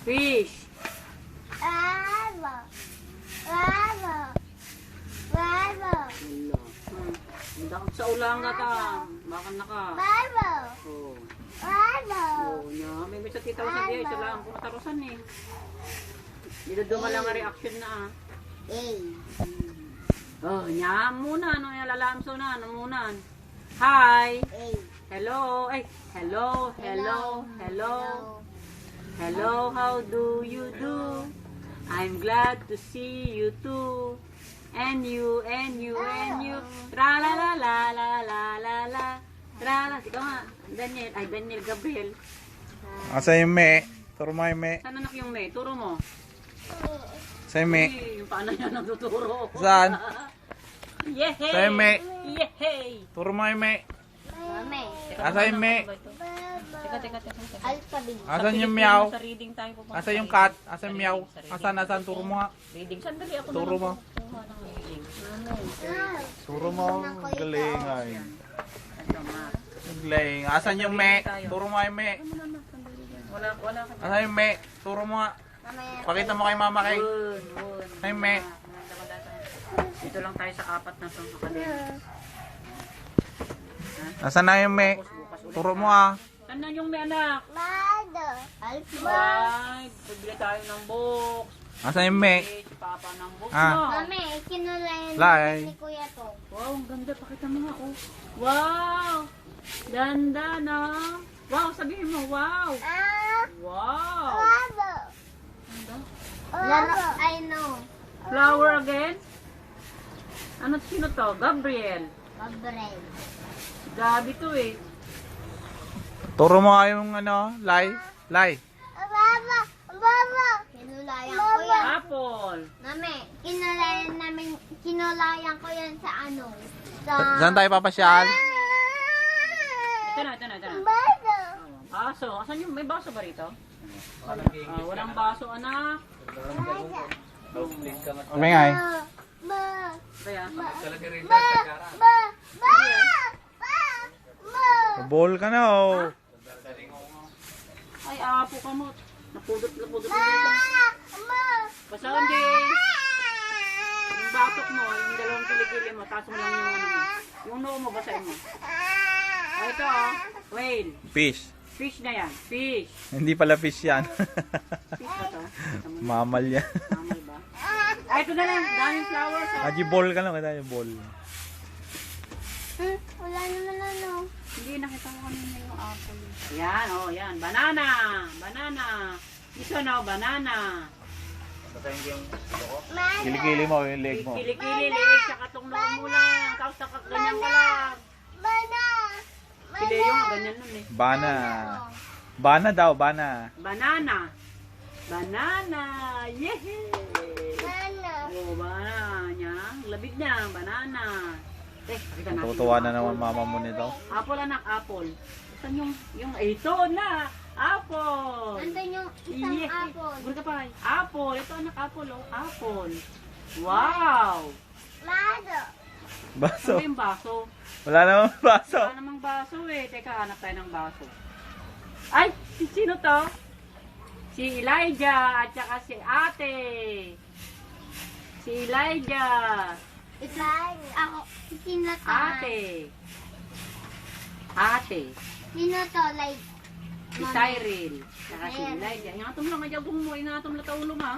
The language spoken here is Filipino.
Fish. Bravo. Bravo. Bravo. Dakot sa ulang ka ta. Baka naka. Bravo. Oh. Bravo. Oh, nya. May sa tita ko sa diya. Ito lang. Kung matarusan eh. Dito duman lang ang reaction na ah. Oh, nya muna. Ano yung lalamso na. Ano muna. Hi. Hello. Ay, hello. Hello. Hello. Hello. How do you do? I'm glad to see you too. And you, and you, and you. Tra la la la la la la la. Tra la. Ikaw nga. Daniel. Ay, Daniel Gabriel. Asa yung me? Turo mo yung me. Saan anak yung May? Turo mo. Sa yung me. Ay, yung paano niya nagtuturo? Saan? Yehey! Sa yung me. Yehey! Turo mo yung me. Mami. Asa yung me? Teka. Alphabet. Asan yung meow? Sa reading tayo pupunta. Asa yung cat? Asa yung meow? Asan? Turo mo nga. Reading. Sandali ako Turo mo. kukuha ng reading. Turo mo. Galing ay. Ito, ma. Galing. Asan yung me? Turo mo yung me. Wala ka. Asan yung me? Turo mo nga. Pakita mo kay mama kay. Ay, me. Dito lang tayo sa apat na sa academy. Asan na yung me? Turo mo ah. Saan na yung may anak? Mother. Alphabet. Ay, bibili tayo ng box. Asan yung me? Si Papa ng box Ah. mo. Mami, kinulayan Lai. ni Kuya to. Wow, ang ganda. Pakita mo nga, oh. Wow! Ganda na. Wow, sabihin mo, wow! Wow! Bravo. Bravo. I know. Flower again? Ano, sino to? Gabriel. Gabriel. Gabi to eh. Turo mo nga yung ano, lay. Lay. Bravo. Bravo. Kinulayan ko yan. Apple. Mami, kinulayan ko yan sa ano? Sa... Saan tayo papasyal? Ito na. Baso. Baso. Asan yung, may baso ba rito? Walang baso, anak. Umingay. Ba. Kaya, Ba. Ba. Ball ka na oh. ay, apo ka mo. Napudot na dito. Basta hindi. Yung batok mo, yung dalawang kilikili mo, taas mo lang yung ano mo. Yung noo mo, basahin mo. Ito oh, whale. Fish. Fish na yan, fish. Hindi pala fish yan. Fish ba to? Mamal yan. Mamal ba? Ay, ito na lang, daming flowers. Oh. Aji ball ka lang. Kita yung ball. Wala naman ano. Hindi, nakita ko kanina yung apple. Yan, oh, yan. Banana. This one, oh, banana. Kilikili mo yung leg mo. Kilikili, liig, tsaka itong noo mo lang. Tapos ganyan ka lang. Si Leo nga, ganyan nun eh. Bana. Bana daw, bana. Banana. Yehey! Oh, banana niya. Labig niya, banana. Pakita natin. Tutuwa na naman mama mo nito. Apple, anak, apple. Saan yung ito na? Apple! Nandun yung isang Yeah. apple. Gul ka pa. Apple. Ito, anak, apple, oh. Apple. Wow! Mado. Baso. Ano yung baso? Wala namang baso. Wala namang baso eh. Teka, hanap tayo ng baso. Ay! Sino to? Si Elijah at saka si ate. Si Elijah. Ako. Sino to? Ate. Sino to? Like, Si Cyril. Saka si Elijah. Ingatong lang, ayaw mo. Ingatong lang taulo ma.